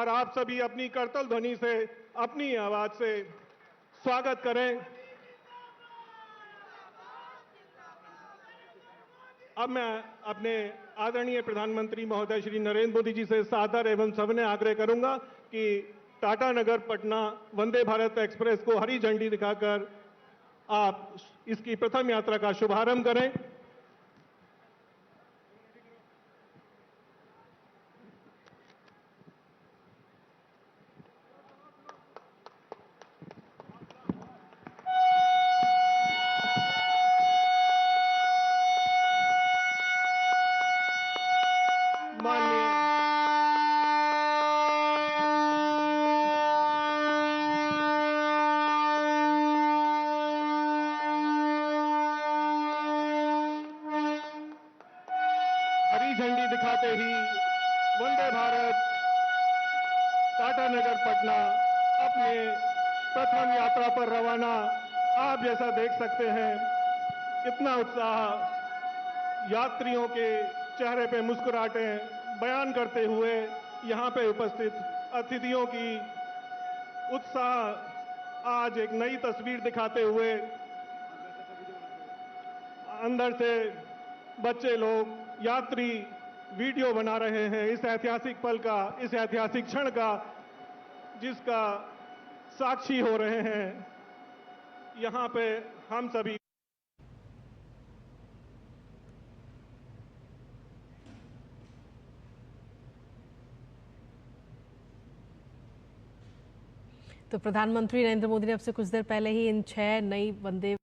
और आप सभी अपनी करतल ध्वनि से, अपनी आवाज से स्वागत करें। अब मैं अपने आदरणीय प्रधानमंत्री महोदय श्री नरेंद्र मोदी जी से सादर एवं सविनय आग्रह करूंगा कि टाटा नगर पटना वंदे भारत एक्सप्रेस को हरी झंडी दिखाकर आप इसकी प्रथम यात्रा का शुभारंभ करें। हरी झंडी दिखाते ही वंदे भारत टाटा नगर पटना अपने प्रथम यात्रा पर रवाना। आप जैसा देख सकते हैं कितना उत्साह, यात्रियों के चेहरे पे मुस्कुराहटें बयान करते हुए यहां पे उपस्थित अतिथियों की उत्साह आज एक नई तस्वीर दिखाते हुए अंदर से बच्चे लोग, यात्री वीडियो बना रहे हैं इस ऐतिहासिक पल का, इस ऐतिहासिक क्षण का, जिसका साक्षी हो रहे हैं यहां पे हम सभी। तो प्रधानमंत्री नरेंद्र मोदी ने अब से कुछ देर पहले ही इन 6 नई वंदे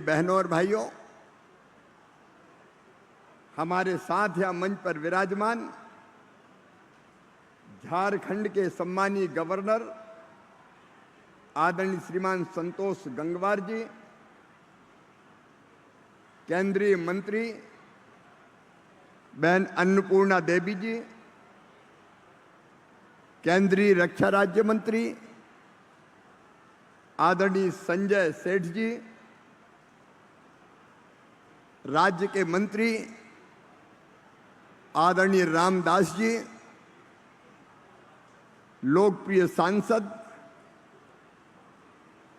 बहनों और भाइयों, हमारे साथ या मंच पर विराजमान झारखंड के सम्मानीय गवर्नर आदरणीय श्रीमान संतोष गंगवार जी, केंद्रीय मंत्री बहन अन्नपूर्णा देवी जी, केंद्रीय रक्षा राज्य मंत्री आदरणीय संजय सेठ जी, राज्य के मंत्री आदरणीय रामदास जी, लोकप्रिय सांसद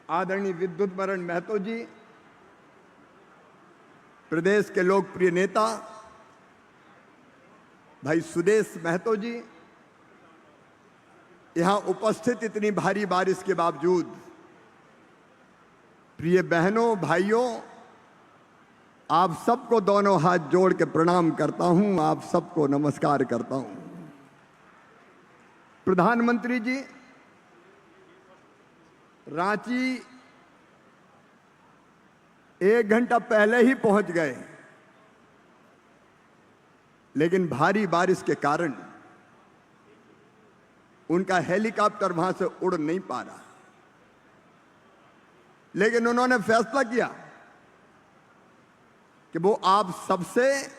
आदरणीय विद्युतमरण महतो जी, प्रदेश के लोकप्रिय नेता भाई सुदेश महतो जी, यहां उपस्थित इतनी भारी बारिश के बावजूद प्रिय बहनों भाइयों, आप सबको दोनों हाथ जोड़ के प्रणाम करता हूं, आप सबको नमस्कार करता हूं। प्रधानमंत्री जी रांची 1 घंटा पहले ही पहुंच गए, लेकिन भारी बारिश के कारण उनका हेलीकॉप्टर वहां से उड़ नहीं पा रहा। लेकिन उन्होंने फैसला किया कि वो आप सबसे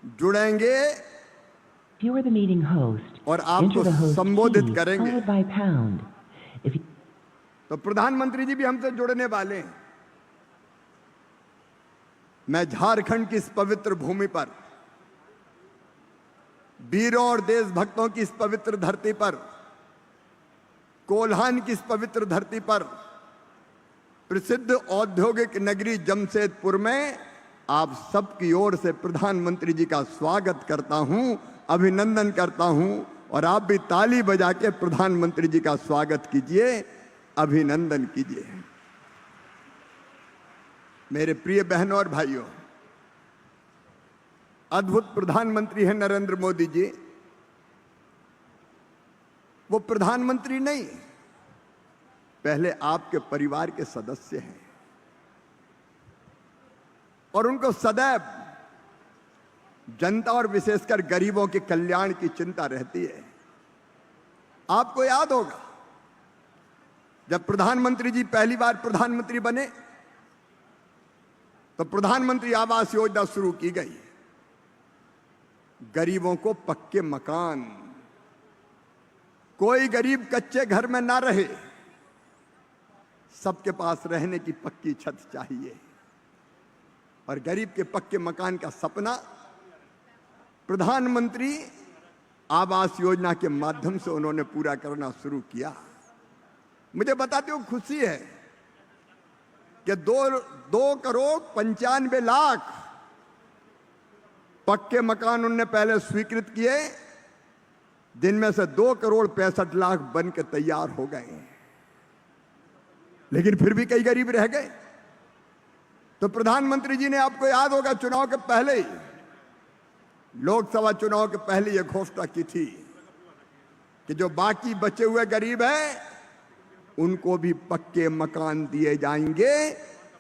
जुड़ेंगे You are the meeting host. और आपको Enter the host संबोधित key, करेंगे। followed by pound. If you... तो प्रधानमंत्री जी भी हमसे जुड़ने वाले हैं। मैं झारखंड की इस पवित्र भूमि पर, वीरों और देशभक्तों की इस पवित्र धरती पर, कोल्हान की इस पवित्र धरती पर, प्रसिद्ध औद्योगिक नगरी जमशेदपुर में आप सबकी ओर से प्रधानमंत्री जी का स्वागत करता हूं, अभिनंदन करता हूं। और आप भी ताली बजा के प्रधानमंत्री जी का स्वागत कीजिए, अभिनंदन कीजिए। मेरे प्रिय बहनों और भाइयों, अद्भुत प्रधानमंत्री हैं नरेंद्र मोदी जी। वो प्रधानमंत्री नहीं, पहले आपके परिवार के सदस्य हैं और उनको सदैव जनता और विशेषकर गरीबों के कल्याण की चिंता रहती है। आपको याद होगा जब प्रधानमंत्री जी पहली बार प्रधानमंत्री बने तो प्रधानमंत्री आवास योजना शुरू की गई। गरीबों को पक्के मकान, कोई गरीब कच्चे घर में ना रहे, सबके पास रहने की पक्की छत चाहिए। और गरीब के पक्के मकान का सपना प्रधानमंत्री आवास योजना के माध्यम से उन्होंने पूरा करना शुरू किया। मुझे बताते हो खुशी है कि 2,95,00,000 पक्के मकान उन्होंने पहले स्वीकृत किए, जिनमें से 2,65,00,000 बन के तैयार हो गए। लेकिन फिर भी कई गरीब रह गए। तो प्रधानमंत्री जी ने, आपको याद होगा, चुनाव के पहले ही, लोकसभा चुनाव के पहले यह घोषणा की थी कि जो बाकी बचे हुए गरीब हैं उनको भी पक्के मकान दिए जाएंगे,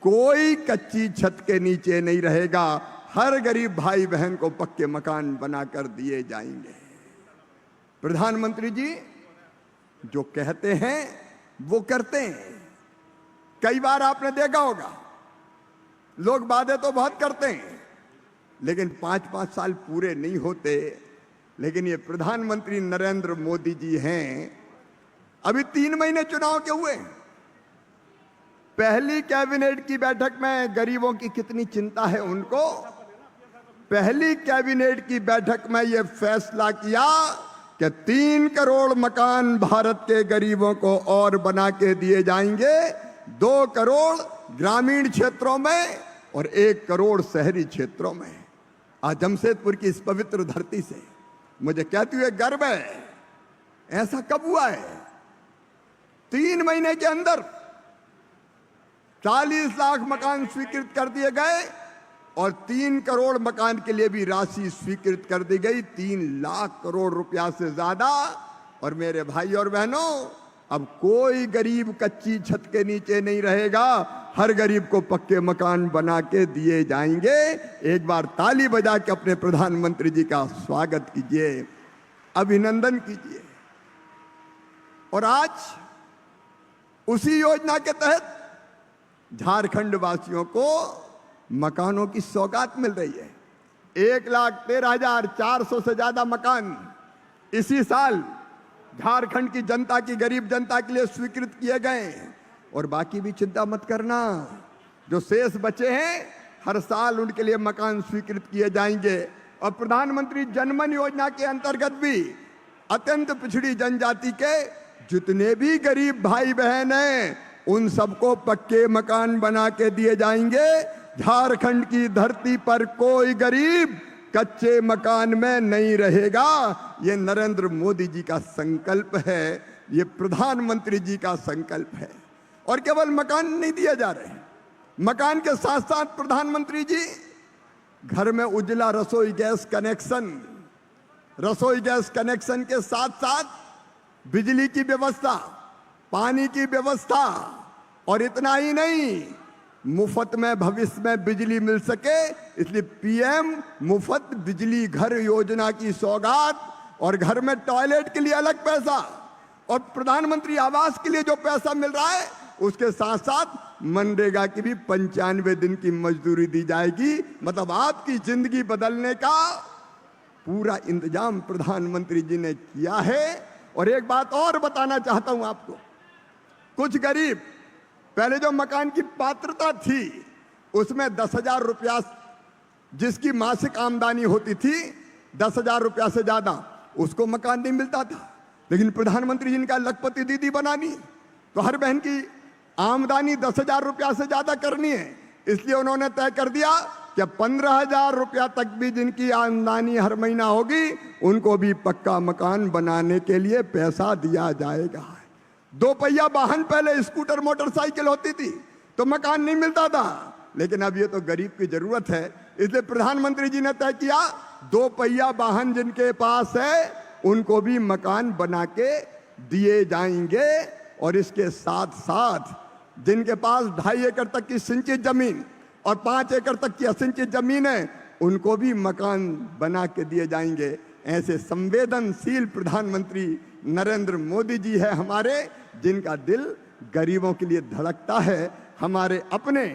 कोई कच्ची छत के नीचे नहीं रहेगा, हर गरीब भाई बहन को पक्के मकान बनाकर दिए जाएंगे। प्रधानमंत्री जी जो कहते हैं वो करते हैं। कई बार आपने देखा होगा लोग वादे तो बहुत करते हैं लेकिन 5-5 साल पूरे नहीं होते। लेकिन ये प्रधानमंत्री नरेंद्र मोदी जी हैं। अभी 3 महीने चुनाव के हुए, पहली कैबिनेट की बैठक में गरीबों की कितनी चिंता है उनको। पहली कैबिनेट की बैठक में यह फैसला किया कि 3 करोड़ मकान भारत के गरीबों को और बना के दिए जाएंगे, 2 करोड़ ग्रामीण क्षेत्रों में और 1 करोड़ शहरी क्षेत्रों में। आज जमशेदपुर की इस पवित्र धरती से मुझे कहते हुए गर्व है, ऐसा कब हुआ है? 3 महीने के अंदर 40 लाख मकान स्वीकृत कर दिए गए और 3 करोड़ मकान के लिए भी राशि स्वीकृत कर दी गई, 3 लाख करोड़ रुपया से ज्यादा। और मेरे भाई और बहनों, अब कोई गरीब कच्ची छत के नीचे नहीं रहेगा, हर गरीब को पक्के मकान बना के दिए जाएंगे। एक बार ताली बजा के अपने प्रधानमंत्री जी का स्वागत कीजिए, अभिनंदन कीजिए। और आज उसी योजना के तहत झारखंड वासियों को मकानों की सौगात मिल रही है। 1,13,400 से ज्यादा मकान इसी साल झारखंड की जनता की, गरीब जनता के लिए स्वीकृत किए गए हैं। और बाकी भी चिंता मत करना, जो शेष बचे हैं हर साल उनके लिए मकान स्वीकृत किए जाएंगे। और प्रधानमंत्री जनमन योजना के अंतर्गत भी अत्यंत पिछड़ी जनजाति के जितने भी गरीब भाई बहन हैं उन सबको पक्के मकान बना के दिए जाएंगे। झारखंड की धरती पर कोई गरीब कच्चे मकान में नहीं रहेगा। ये नरेंद्र मोदी जी का संकल्प है, ये प्रधानमंत्री जी का संकल्प है। और केवल मकान नहीं दिए जा रहे, मकान के साथ साथ प्रधानमंत्री जी घर में उज्ज्वला रसोई गैस कनेक्शन के साथ साथ बिजली की व्यवस्था, पानी की व्यवस्था, और इतना ही नहीं, मुफ्त में भविष्य में बिजली मिल सके इसलिए पीएम मुफ्त बिजली घर योजना की सौगात, और घर में टॉयलेट के लिए अलग पैसा, और प्रधानमंत्री आवास के लिए जो पैसा मिल रहा है उसके साथ साथ मनरेगा की भी 95 दिन की मजदूरी दी जाएगी। मतलब आपकी जिंदगी बदलने का पूरा इंतजाम प्रधानमंत्री जी ने किया है। और एक बात और बताना चाहता हूं आपको, कुछ गरीब पहले जो मकान की पात्रता थी उसमें 10,000 रुपया जिसकी मासिक आमदनी होती थी 10,000 रुपया से ज्यादा उसको मकान नहीं मिलता था। लेकिन प्रधानमंत्री जी ने कहा लखपति दीदी बनानी, तो हर बहन की आमदनी 10,000 रुपया से ज्यादा करनी है, इसलिए उन्होंने तय कर दिया कि 15,000 रुपया तक भी जिनकी आमदनी हर महीना होगी उनको भी पक्का मकान बनाने के लिए पैसा दिया जाएगा। 2 पहिया वाहन पहले स्कूटर मोटरसाइकिल होती थी तो मकान नहीं मिलता था, लेकिन अब ये तो गरीब की जरूरत है, इसलिए प्रधानमंत्री जी ने तय किया 2 पहिया वाहन जिनके पास है उनको भी मकान बना के दिए जाएंगे। और इसके साथ साथ जिनके पास 2.5 एकड़ तक की सिंचित जमीन और 5 एकड़ तक की असिंचित जमीन है उनको भी मकान बना के दिए जाएंगे। ऐसे संवेदनशील प्रधानमंत्री नरेंद्र मोदी जी है हमारे, जिनका दिल गरीबों के लिए धड़कता है। हमारे अपने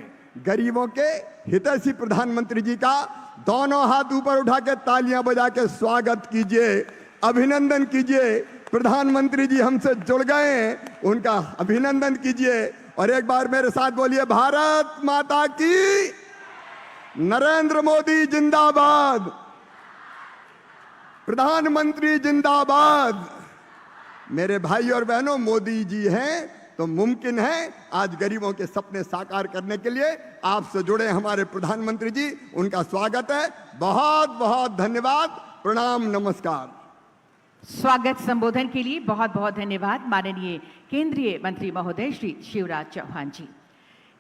गरीबों के हितैषी प्रधानमंत्री जी का दोनों हाथ ऊपर उठा के तालियां बजा के स्वागत कीजिए, अभिनंदन कीजिए। प्रधानमंत्री जी हमसे जुड़ गए हैं, उनका अभिनंदन कीजिए। और एक बार मेरे साथ बोलिए, भारत माता की, नरेंद्र मोदी जिंदाबाद, प्रधानमंत्री जिंदाबाद। मेरे भाई और बहनों, मोदी जी हैं तो मुमकिन है आज गरीबों के सपने साकार करने के लिए आपसे जुड़े हमारे प्रधानमंत्री जी, उनका स्वागत है। बहुत बहुत धन्यवाद, प्रणाम, नमस्कार। स्वागत संबोधन के लिए बहुत बहुत धन्यवाद माननीय केंद्रीय मंत्री महोदय श्री शिवराज चौहान जी।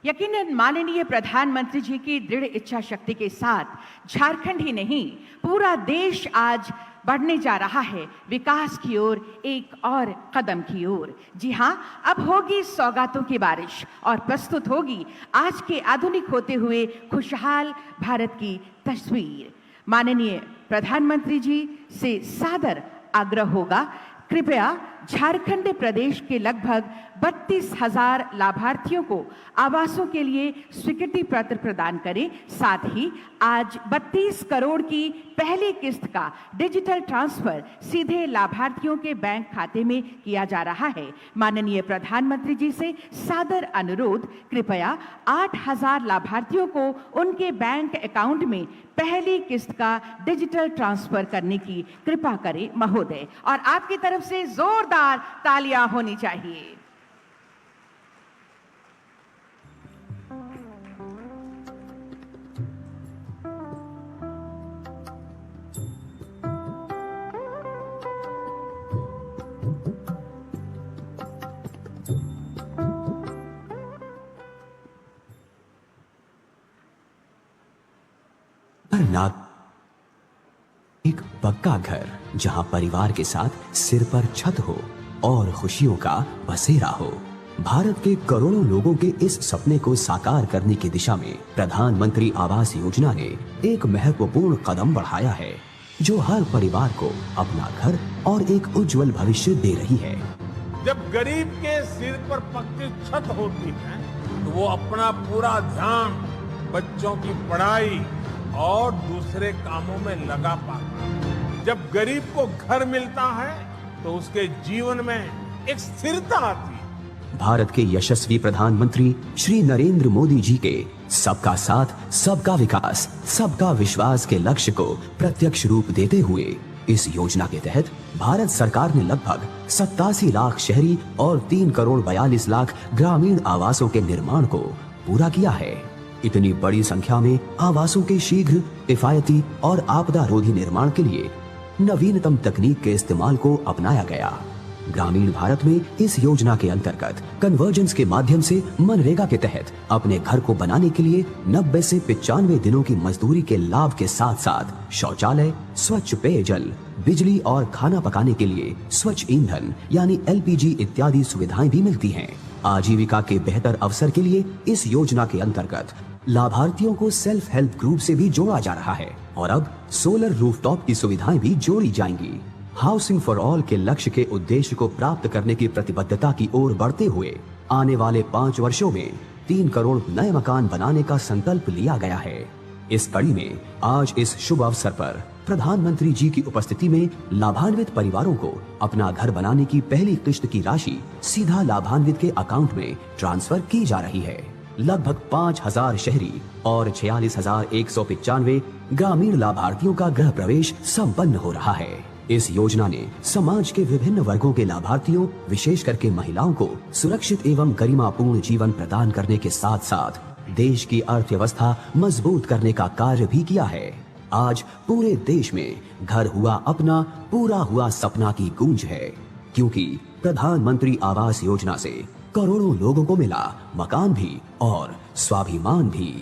यकीनन माननीय प्रधानमंत्री जी की दृढ़ इच्छा शक्ति के साथ झारखंड ही नहीं पूरा देश आज बढ़ने जा रहा है विकास की ओर, एक और कदम की ओर। जी हाँ, अब होगी सौगातों की बारिश और प्रस्तुत होगी आज के आधुनिक होते हुए खुशहाल भारत की तस्वीर। माननीय प्रधानमंत्री जी से सादर आग्रह होगा, कृपया झारखंड प्रदेश के लगभग 32,000 लाभार्थियों को आवासों के लिए स्वीकृति पत्र प्रदान करें। साथ ही आज 32 करोड़ की पहली किस्त का डिजिटल ट्रांसफर सीधे लाभार्थियों के बैंक खाते में किया जा रहा है। माननीय प्रधानमंत्री जी से सादर अनुरोध, कृपया 8,000 लाभार्थियों को उनके बैंक अकाउंट में पहली किस्त का डिजिटल ट्रांसफर करने की कृपा करें महोदय। और आपकी तरफ से जोरदार तालियां होनी चाहिए। एक पक्का घर जहां परिवार के साथ सिर पर छत हो और खुशियों का बसेरा हो। भारत के करोड़ों लोगों के इस सपने को साकार करने की दिशा में प्रधानमंत्री आवास योजना ने एक महत्वपूर्ण कदम बढ़ाया है, जो हर परिवार को अपना घर और एक उज्जवल भविष्य दे रही है। जब गरीब के सिर पर पक्की छत होती है तो वो अपना पूरा ध्यान बच्चों की पढ़ाई और दूसरे कामों में लगा पाता है। जब गरीब को घर मिलता है तो उसके जीवन में एक स्थिरता आती है। भारत के यशस्वी प्रधानमंत्री श्री नरेंद्र मोदी जी के सबका साथ, सबका विकास, सबका विश्वास के लक्ष्य को प्रत्यक्ष रूप देते हुए इस योजना के तहत भारत सरकार ने लगभग 87 लाख शहरी और 3 करोड़ 42 लाख ग्रामीण आवासों के निर्माण को पूरा किया है। इतनी बड़ी संख्या में आवासों के शीघ्र, किफायती और आपदा रोधी निर्माण के लिए नवीनतम तकनीक के इस्तेमाल को अपनाया गया। ग्रामीण भारत में इस योजना के अंतर्गत कन्वर्जेंस के माध्यम से मनरेगा के तहत अपने घर को बनाने के लिए 90 से 95 दिनों की मजदूरी के लाभ के साथ साथ शौचालय, स्वच्छ पेयजल, बिजली और खाना पकाने के लिए स्वच्छ ईंधन यानी LPG इत्यादि सुविधाएं भी मिलती हैं। आजीविका के बेहतर अवसर के लिए इस योजना के अंतर्गत लाभार्थियों को सेल्फ हेल्प ग्रुप से भी जोड़ा जा रहा है और अब सोलर रूफटॉप की सुविधाएं भी जोड़ी जाएंगी। हाउसिंग फॉर ऑल के लक्ष्य के उद्देश्य को प्राप्त करने की प्रतिबद्धता की ओर बढ़ते हुए आने वाले 5 वर्षों में 3 करोड़ नए मकान बनाने का संकल्प लिया गया है। इस कड़ी में आज इस शुभ अवसर पर प्रधानमंत्री जी की उपस्थिति में लाभान्वित परिवारों को अपना घर बनाने की पहली किश्त की राशि सीधा लाभान्वित के अकाउंट में ट्रांसफर की जा रही है। लगभग 5,000 शहरी और 46,195 ग्रामीण लाभार्थियों का गृह प्रवेश संपन्न हो रहा है। इस योजना ने समाज के विभिन्न वर्गों के लाभार्थियों, विशेष करके महिलाओं को सुरक्षित एवं गरिमापूर्ण जीवन प्रदान करने के साथ साथ देश की अर्थव्यवस्था मजबूत करने का कार्य भी किया है। आज पूरे देश में घर हुआ अपना, पूरा हुआ सपना की गूंज है, क्योंकि प्रधानमंत्री आवास योजना से करोड़ों लोगों को मिला मकान भी और स्वाभिमान भी।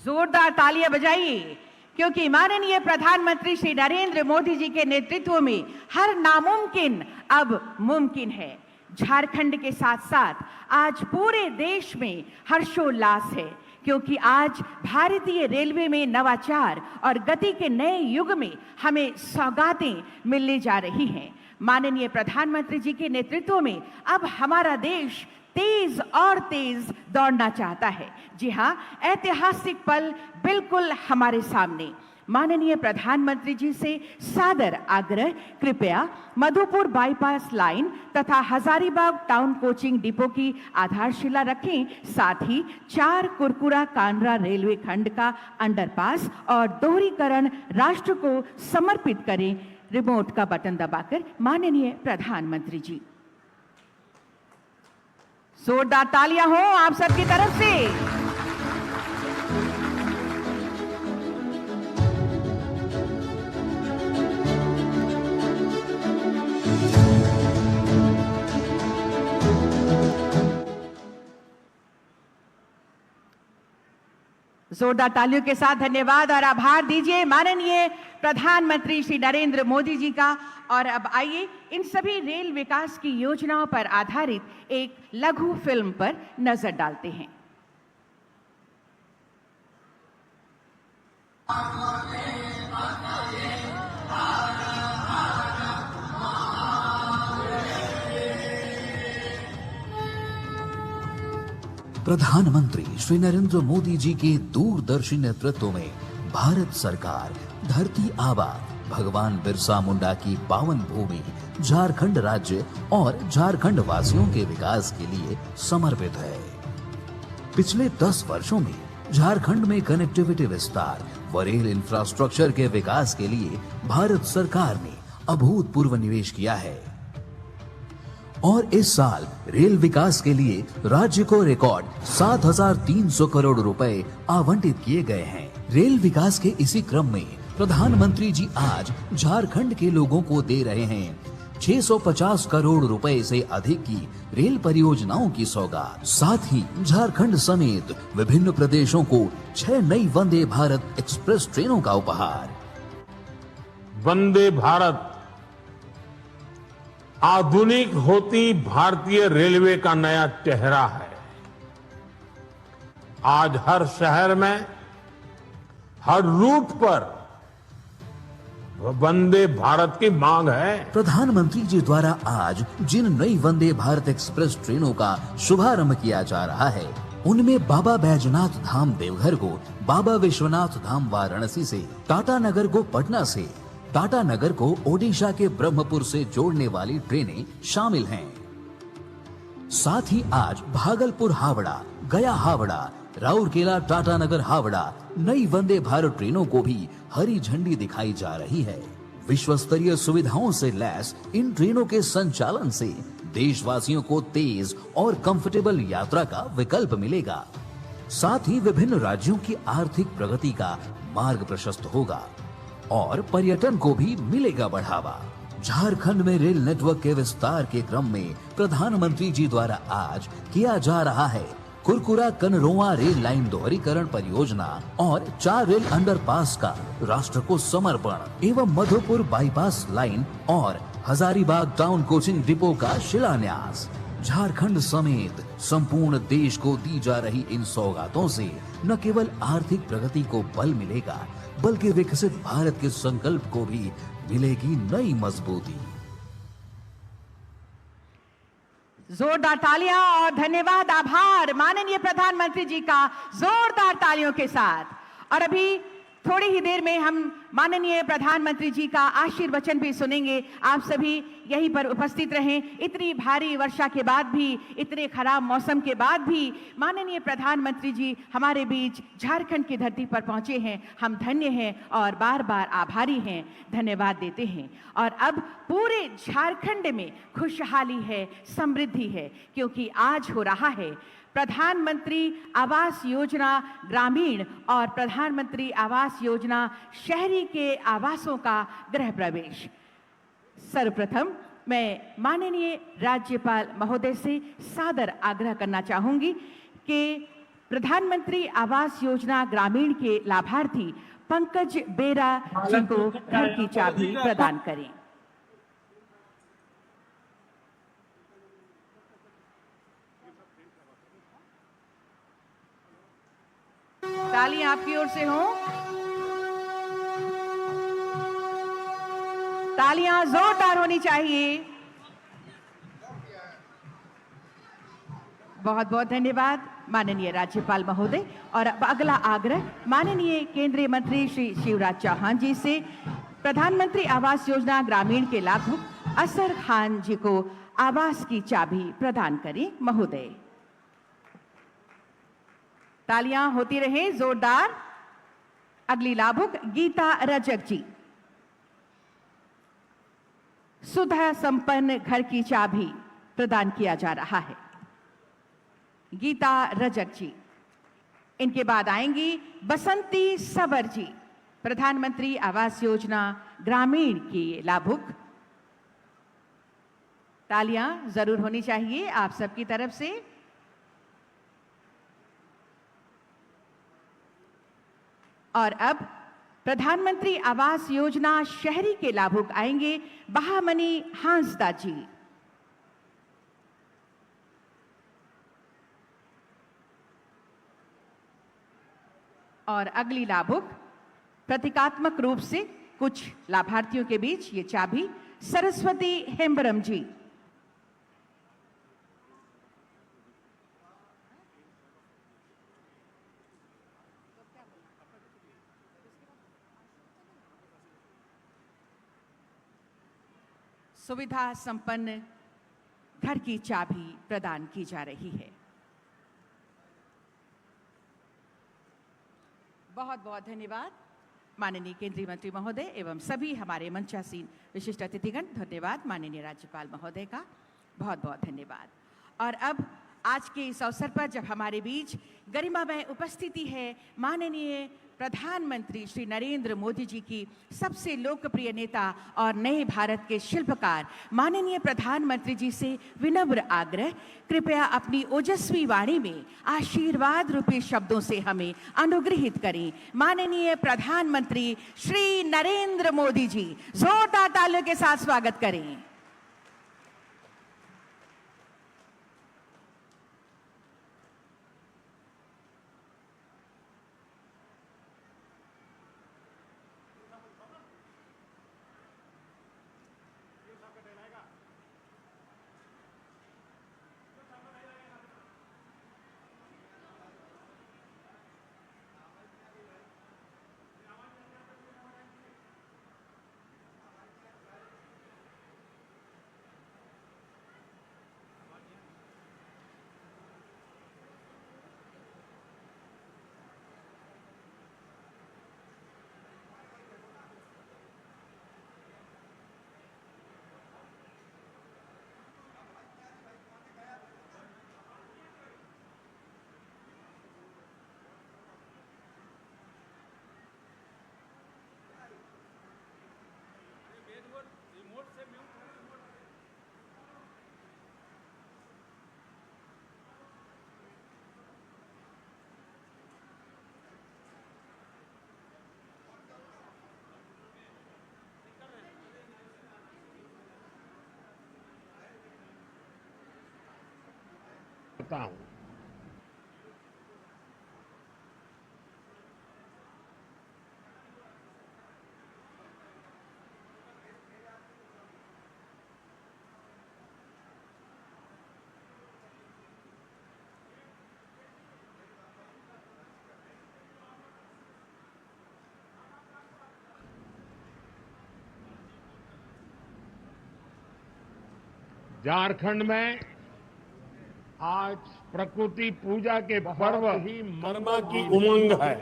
जोरदार तालियां बजाइए, क्योंकि माननीय प्रधानमंत्री श्री नरेंद्र मोदी जी के नेतृत्व में हर नामुमकिन अब मुमकिन है। झारखंड के साथ साथ आज पूरे देश में हर्षोल्लास है, क्योंकि आज भारतीय रेलवे में नवाचार और गति के नए युग में हमें सौगातें मिलने जा रही हैं। माननीय प्रधानमंत्री जी के नेतृत्व में अब हमारा देश तेज और तेज दौड़ना चाहता है। जी हाँ, ऐतिहासिक पल बिल्कुल हमारे सामने। माननीय प्रधानमंत्री जी से सादर आग्रह, कृपया मधुपुर बाईपास लाइन तथा हजारीबाग टाउन कोचिंग डिपो की आधारशिला रखें। साथ ही 4 कुरकुरा कांड्रा रेलवे खंड का अंडरपास और दोहरीकरण राष्ट्र को समर्पित करें। रिमोट का बटन दबाकर माननीय प्रधानमंत्री जी। जोरदार तालियां हो आप सबकी तरफ से। जोरदार तालियों के साथ धन्यवाद और आभार दीजिए माननीय प्रधानमंत्री श्री नरेंद्र मोदी जी का। और अब आइए इन सभी रेल विकास की योजनाओं पर आधारित एक लघु फिल्म पर नजर डालते हैं। प्रधानमंत्री श्री नरेंद्र मोदी जी के दूरदर्शी नेतृत्व में भारत सरकार धरती आबा भगवान बिरसा मुंडा की पावन भूमि झारखंड राज्य और झारखंड वासियों के विकास के लिए समर्पित है। पिछले 10 वर्षों में झारखंड में कनेक्टिविटी विस्तार व रेल इंफ्रास्ट्रक्चर के विकास के लिए भारत सरकार ने अभूतपूर्व निवेश किया है और इस साल रेल विकास के लिए राज्य को रिकॉर्ड 7,300 करोड़ रुपए आवंटित किए गए हैं। रेल विकास के इसी क्रम में प्रधानमंत्री जी आज झारखंड के लोगों को दे रहे हैं 650 करोड़ रुपए से अधिक की रेल परियोजनाओं की सौगात। साथ ही झारखंड समेत विभिन्न प्रदेशों को 6 नई वंदे भारत एक्सप्रेस ट्रेनों का उपहार। वंदे भारत आधुनिक होती भारतीय रेलवे का नया चेहरा है। आज हर शहर में, हर रूट पर वंदे भारत की मांग है। प्रधानमंत्री जी द्वारा आज जिन नई वंदे भारत एक्सप्रेस ट्रेनों का शुभारंभ किया जा रहा है, उनमें बाबा बैजनाथ धाम देवघर को बाबा विश्वनाथ धाम वाराणसी से, टाटा नगर को पटना से, टाटा नगर को ओडिशा के ब्रह्मपुर से जोड़ने वाली ट्रेनें शामिल हैं। साथ ही आज भागलपुर हावड़ा, गया हावड़ा, राउरकेला टाटा नगर हावड़ा नई वंदे भारत ट्रेनों को भी हरी झंडी दिखाई जा रही है। विश्व स्तरीय सुविधाओं से लैस इन ट्रेनों के संचालन से देशवासियों को तेज और कंफर्टेबल यात्रा का विकल्प मिलेगा। साथ ही विभिन्न राज्यों की आर्थिक प्रगति का मार्ग प्रशस्त होगा और पर्यटन को भी मिलेगा बढ़ावा। झारखंड में रेल नेटवर्क के विस्तार के क्रम में प्रधानमंत्री जी द्वारा आज किया जा रहा है कुरकुरा कनरोआ रेल लाइन दोहरीकरण परियोजना और 4 रेल अंडरपास का राष्ट्र को समर्पण एवं मधुपुर बाईपास लाइन और हजारीबाग टाउन कोचिंग डिपो का शिलान्यास। झारखंड समेत संपूर्ण देश को दी जा रही इन सौगातों से न केवल आर्थिक प्रगति को बल मिलेगा, बल्कि विकसित भारत के संकल्प को भी मिलेगी नई मजबूती। जोरदार तालियां और धन्यवाद, आभार माननीय प्रधानमंत्री जी का जोरदार तालियों के साथ। और अभी थोड़ी ही देर में हम माननीय प्रधानमंत्री जी का आशीर्वचन भी सुनेंगे। आप सभी यहीं पर उपस्थित रहें। इतनी भारी वर्षा के बाद भी, इतने खराब मौसम के बाद भी माननीय प्रधानमंत्री जी हमारे बीच झारखंड की धरती पर पहुंचे हैं। हम धन्य हैं और बार बार आभारी हैं, धन्यवाद देते हैं। और अब पूरे झारखंड में खुशहाली है, समृद्धि है, क्योंकि आज हो रहा है प्रधानमंत्री आवास योजना ग्रामीण और प्रधानमंत्री आवास योजना शहरी के आवासों का गृह प्रवेश। सर्वप्रथम मैं माननीय राज्यपाल महोदय से सादर आग्रह करना चाहूंगी कि प्रधानमंत्री आवास योजना ग्रामीण के लाभार्थी पंकज बेरा जी को घर की चाबी प्रदान करें। तालियां आपकी ओर से हो। तालियां जोरदार होनी चाहिए। बहुत बहुत धन्यवाद माननीय राज्यपाल महोदय। और अब अगला आग्रह माननीय केंद्रीय मंत्री श्री शिवराज चौहान जी से प्रधानमंत्री आवास योजना ग्रामीण के लाभुक असर खान जी को आवास की चाबी प्रदान करें। महोदय, तालियां होती रहे जोरदार। अगली लाभुक गीता रजक जी, सुधा संपन्न घर की चाबी प्रदान किया जा रहा है। गीता रजक जी। इनके बाद आएंगी बसंती सबर जी, प्रधानमंत्री आवास योजना ग्रामीण की लाभुक। तालियां जरूर होनी चाहिए आप सबकी तरफ से। और अब प्रधानमंत्री आवास योजना शहरी के लाभुक आएंगे बहामनी हांसदा जी। और अगली लाभुक प्रतीकात्मक रूप से कुछ लाभार्थियों के बीच ये चाबी सरस्वती हेम्ब्रम जी। सुविधा संपन्न घर की चाबी प्रदान की जा रही है। बहुत बहुत धन्यवाद माननीय केंद्रीय मंत्री महोदय एवं सभी हमारे मंचासीन विशिष्ट अतिथिगण। धन्यवाद माननीय राज्यपाल महोदय का, बहुत बहुत धन्यवाद। और अब आज के इस अवसर पर जब हमारे बीच गरिमामय उपस्थिति है माननीय प्रधानमंत्री श्री नरेंद्र मोदी जी की सबसे लोकप्रिय नेता और नए भारत के शिल्पकार माननीय प्रधानमंत्री जी से विनम्र आग्रह, कृपया अपनी ओजस्वी वाणी में आशीर्वाद रूपी शब्दों से हमें अनुग्रहित करें। माननीय प्रधानमंत्री श्री नरेंद्र मोदी जी, जोरदार तालियों के साथ स्वागत करें। करता हूं। झारखंड में आज प्रकृति पूजा के पर्व ही कर्मा की उमंग है।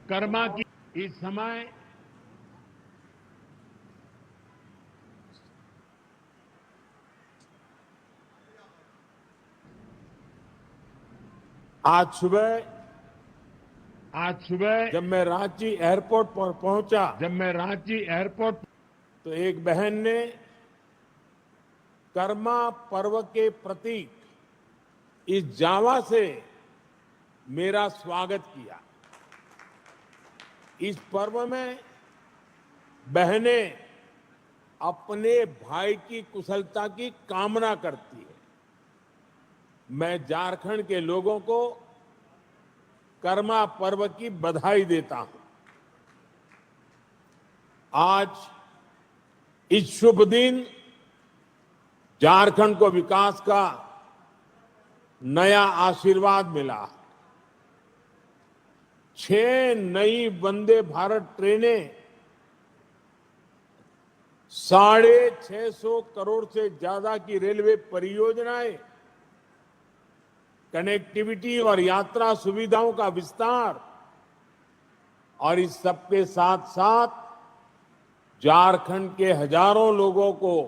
कर्मा की इस समय आज सुबह जब मैं रांची एयरपोर्ट पर पहुंचा, तो एक बहन ने कर्मा पर्व के प्रतीक इस जावा से मेरा स्वागत किया। इस पर्व में बहनें अपने भाई की कुशलता की कामना करती है। मैं झारखंड के लोगों को कर्मा पर्व की बधाई देता हूं। आज इस शुभ दिन झारखंड को विकास का नया आशीर्वाद मिला। 6 नई वंदे भारत ट्रेनें 650 करोड़ से ज्यादा की रेलवे परियोजनाएं, कनेक्टिविटी और यात्रा सुविधाओं का विस्तार, और इस सबके साथ साथ झारखंड के हजारों लोगों को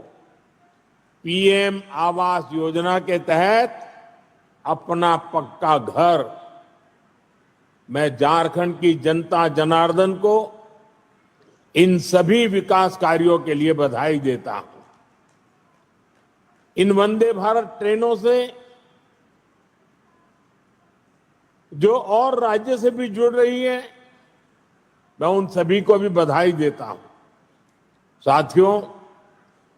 पीएम आवास योजना के तहत अपना पक्का घर। मैं झारखंड की जनता जनार्दन को इन सभी विकास कार्यों के लिए बधाई देता हूं। इन वंदे भारत ट्रेनों से जो और राज्य से भी जुड़ रही है, मैं उन सभी को भी बधाई देता हूं। साथियों,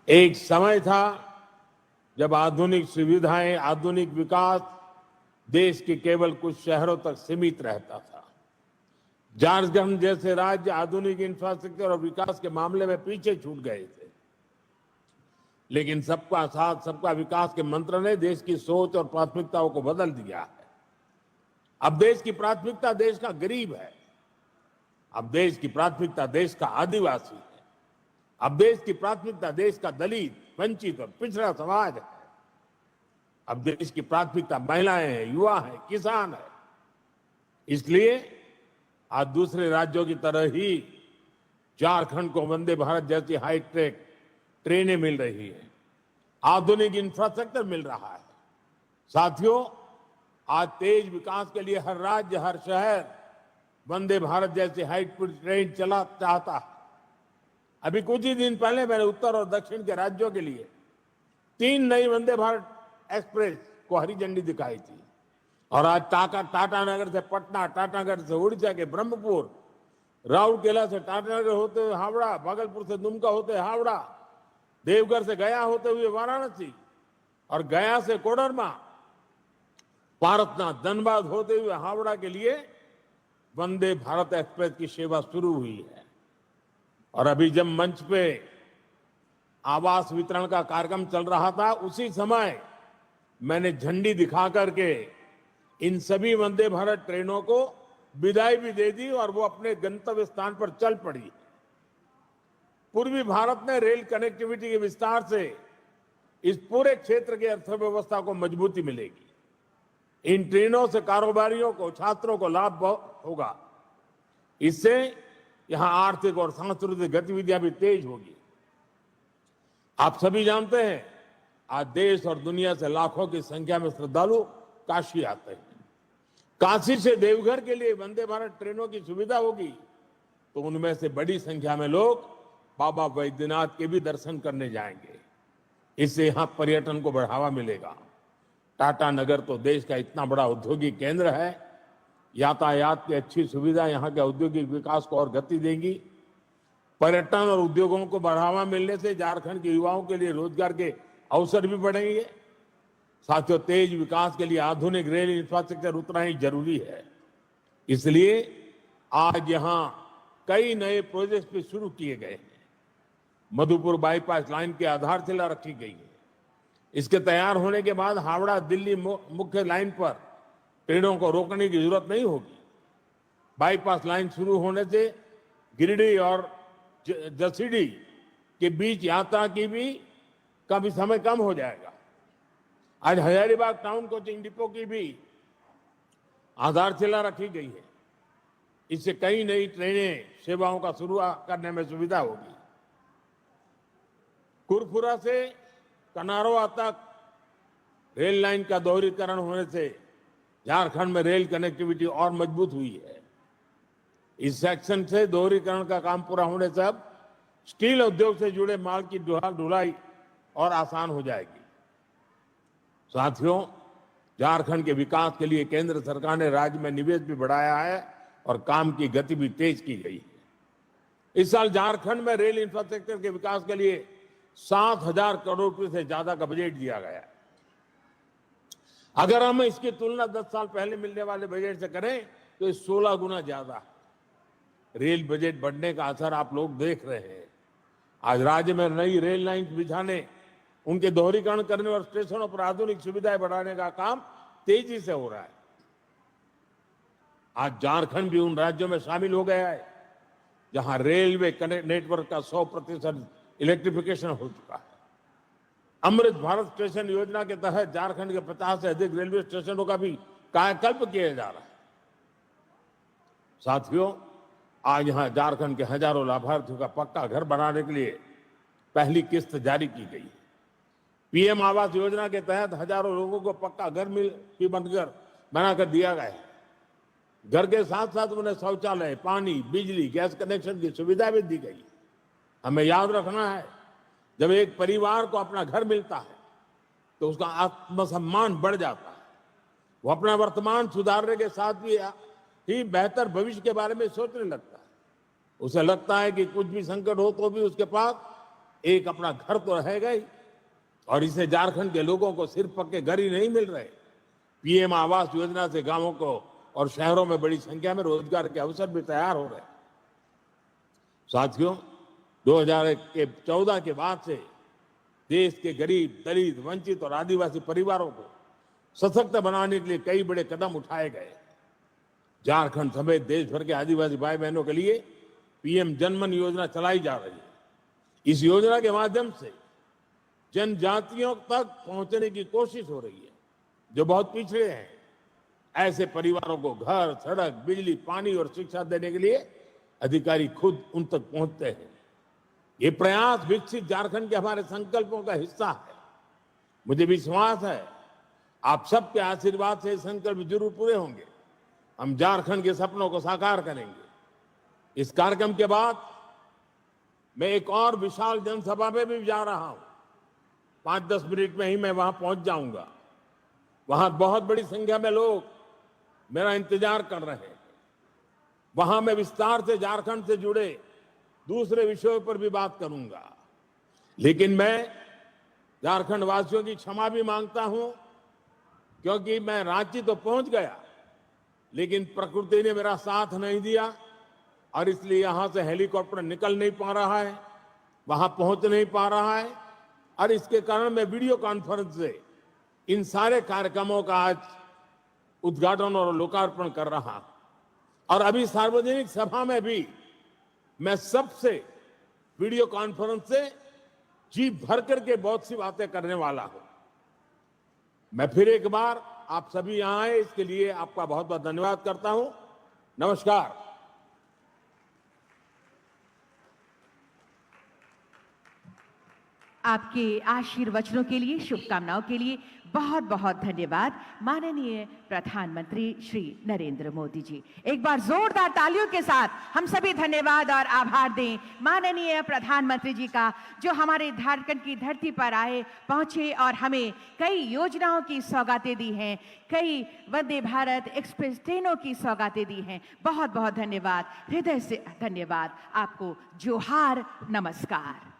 एक समय था जब आधुनिक सुविधाएं, आधुनिक विकास देश के केवल कुछ शहरों तक सीमित रहता था। झारखंड जैसे राज्य आधुनिक इंफ्रास्ट्रक्चर और विकास के मामले में पीछे छूट गए थे, लेकिन सबका साथ सबका विकास के मंत्र ने देश की सोच और प्राथमिकताओं को बदल दिया है। अब देश की प्राथमिकता देश का गरीब है। अब देश की प्राथमिकता देश का आदिवासी है। अब देश की प्राथमिकता देश का दलित, वंचित और पिछड़ा समाज है। अब देश की प्राथमिकता महिलाएं हैं, युवा हैं, किसान है। इसलिए आज दूसरे राज्यों की तरह ही झारखंड को वंदे भारत जैसी हाईटेक ट्रेनें मिल रही है, आधुनिक इंफ्रास्ट्रक्चर मिल रहा है। साथियों, आज तेज विकास के लिए हर राज्य, हर शहर वंदे भारत जैसी हाईटेक ट्रेन चला चाहता है। अभी कुछ ही दिन पहले मैंने उत्तर और दक्षिण के राज्यों के लिए 3 नई वंदे भारत एक्सप्रेस को हरी झंडी दिखाई थी। और आज टाटा नगर से पटना, टाटानगर से उड़ीसा के ब्रह्मपुर, राउरकेला से टाटानगर होते हुए हावड़ा, भागलपुर से दुमका होते हुए हावड़ा, देवघर से गया होते हुए वाराणसी और गया से कोडरमा, पारसनाथ, धनबाद होते हुए हावड़ा के लिए वंदे भारत एक्सप्रेस की सेवा शुरू हुई है। और अभी जब मंच पे आवास वितरण का कार्यक्रम चल रहा था, उसी समय मैंने झंडी दिखा करके इन सभी वंदे भारत ट्रेनों को विदाई भी दे दी और वो अपने गंतव्य स्थान पर चल पड़ी। पूर्वी भारत में रेल कनेक्टिविटी के विस्तार से इस पूरे क्षेत्र की अर्थव्यवस्था को मजबूती मिलेगी। इन ट्रेनों से कारोबारियों को, छात्रों को लाभ होगा। इससे यहां आर्थिक और सांस्कृतिक गतिविधियां भी तेज होगी। आप सभी जानते हैं, आज देश और दुनिया से लाखों की संख्या में श्रद्धालु काशी आते हैं। काशी से देवघर के लिए वंदे भारत ट्रेनों की सुविधा होगी तो उनमें से बड़ी संख्या में लोग बाबा वैद्यनाथ के भी दर्शन करने जाएंगे। इससे यहां पर्यटन को बढ़ावा मिलेगा। टाटा नगर तो देश का इतना बड़ा औद्योगिक केंद्र है। यातायात की अच्छी सुविधा यहां के औद्योगिक विकास को और गति देगी। पर्यटन और उद्योगों को बढ़ावा मिलने से झारखंड के युवाओं के लिए रोजगार के अवसर भी बढ़ेंगे। साथियों, तेज विकास के लिए आधुनिक रेल इंफ्रास्ट्रक्चर उतना ही जरूरी है। इसलिए आज यहां कई नए प्रोजेक्ट भी शुरू किए गए हैं। मधुपुर बाईपास लाइन की आधारशिला रखी गई है। इसके तैयार होने के बाद हावड़ा दिल्ली मुख्य लाइन पर ट्रेनों को रोकने की जरूरत नहीं होगी। बाईपास लाइन शुरू होने से गिरिडीह और जसीडीह के बीच यात्रा का भी समय कम हो जाएगा। आज हजारीबाग टाउन कोचिंग डिपो की भी आधारशिला रखी गई है। इससे कई नई ट्रेनें सेवाओं का शुरू करने में सुविधा होगी। कुरफुरा से कनारोआ तक रेल लाइन का दोहरीकरण होने से झारखंड में रेल कनेक्टिविटी और मजबूत हुई है। इस सेक्शन से दोहरीकरण का काम पूरा होने से अब स्टील उद्योग से जुड़े माल की ढुलाई और आसान हो जाएगी। साथियों, झारखंड के विकास के लिए केंद्र सरकार ने राज्य में निवेश भी बढ़ाया है और काम की गति भी तेज की गई है। इस साल झारखंड में रेल इंफ्रास्ट्रक्चर के विकास के लिए 7,000 करोड़ रुपए से ज्यादा का बजट दिया गया है। अगर हम इसकी तुलना 10 साल पहले मिलने वाले बजट से करें तो ये 16 गुना ज्यादा है। रेल बजट बढ़ने का असर आप लोग देख रहे हैं। आज राज्य में नई रेल लाइन बिछाने, उनके दोहरीकरण करने और स्टेशनों पर आधुनिक सुविधाएं बढ़ाने का काम तेजी से हो रहा है। आज झारखंड भी उन राज्यों में शामिल हो गया है जहां रेलवे नेटवर्क का 100% इलेक्ट्रिफिकेशन हो चुका है। अमृत भारत स्टेशन योजना के तहत झारखंड के 50 से अधिक रेलवे स्टेशनों का भी कायाकल्प किया जा रहा है। साथियों, आज यहां झारखंड के हजारों लाभार्थियों का पक्का घर बनाने के लिए पहली किस्त जारी की गई है। पीएम आवास योजना के तहत हजारों लोगों को पक्का घर बनाकर दिया गया है। घर के साथ साथ उन्हें शौचालय, पानी, बिजली, गैस कनेक्शन की सुविधा भी दी गई। हमें याद रखना है, जब एक परिवार को अपना घर मिलता है तो उसका आत्मसम्मान बढ़ जाता है। वो अपना वर्तमान सुधारने के साथ ही बेहतर भविष्य के बारे में सोचने लगता है। उसे लगता है कि कुछ भी संकट हो तो भी उसके पास एक अपना घर तो रहेगा ही। और इससे झारखंड के लोगों को सिर्फ पक्के घर ही नहीं मिल रहे, पीएम आवास योजना से गांवों को और शहरों में बड़ी संख्या में रोजगार के अवसर भी तैयार हो रहे हैं। साथियों, 2014 के बाद से देश के गरीब, दलित, वंचित और आदिवासी परिवारों को सशक्त बनाने के लिए कई बड़े कदम उठाए गए। झारखंड समेत देश भर के आदिवासी भाई बहनों के लिए पीएम जनमन योजना चलाई जा रही है। इस योजना के माध्यम से जनजातियों तक पहुंचने की कोशिश हो रही है जो बहुत पिछड़े हैं। ऐसे परिवारों को घर, सड़क, बिजली, पानी और शिक्षा देने के लिए अधिकारी खुद उन तक पहुंचते हैं। ये प्रयास विकसित झारखंड के हमारे संकल्पों का हिस्सा है। मुझे विश्वास है आप सबके आशीर्वाद से संकल्प जरूर पूरे होंगे। हम झारखंड के सपनों को साकार करेंगे। इस कार्यक्रम के बाद मैं एक और विशाल जनसभा में भी जा रहा हूं। 5-10 मिनट में ही मैं वहां पहुंच जाऊंगा। वहां बहुत बड़ी संख्या में लोग मेरा इंतजार कर रहे हैं। वहां मैं विस्तार से झारखंड से जुड़े दूसरे विषयों पर भी बात करूंगा। लेकिन मैं झारखंड वासियों की क्षमा भी मांगता हूं, क्योंकि मैं रांची तो पहुंच गया लेकिन प्रकृति ने मेरा साथ नहीं दिया और इसलिए यहां से हेलीकॉप्टर निकल नहीं पा रहा है, वहां पहुंच नहीं पा रहा है। और इसके कारण मैं वीडियो कॉन्फ्रेंस से इन सारे कार्यक्रमों का आज उद्घाटन और लोकार्पण कर रहा हूं। और अभी सार्वजनिक सभा में भी मैं सबसे वीडियो कॉन्फ्रेंस से जी भर करके बहुत सी बातें करने वाला हूं। मैं फिर एक बार आप सभी यहां आए, इसके लिए आपका बहुत बहुत धन्यवाद करता हूं। नमस्कार। आपके आशीर्वचनों के लिए, शुभकामनाओं के लिए बहुत बहुत धन्यवाद माननीय प्रधानमंत्री श्री नरेंद्र मोदी जी। एक बार जोरदार तालियों के साथ हम सभी धन्यवाद और आभार दें माननीय प्रधानमंत्री जी का, जो हमारे झारखंड की धरती पर आए, पहुंचे और हमें कई योजनाओं की सौगातें दी हैं, कई वंदे भारत एक्सप्रेस ट्रेनों की सौगातें दी हैं। बहुत बहुत धन्यवाद, हृदय से धन्यवाद आपको। जोहार, नमस्कार।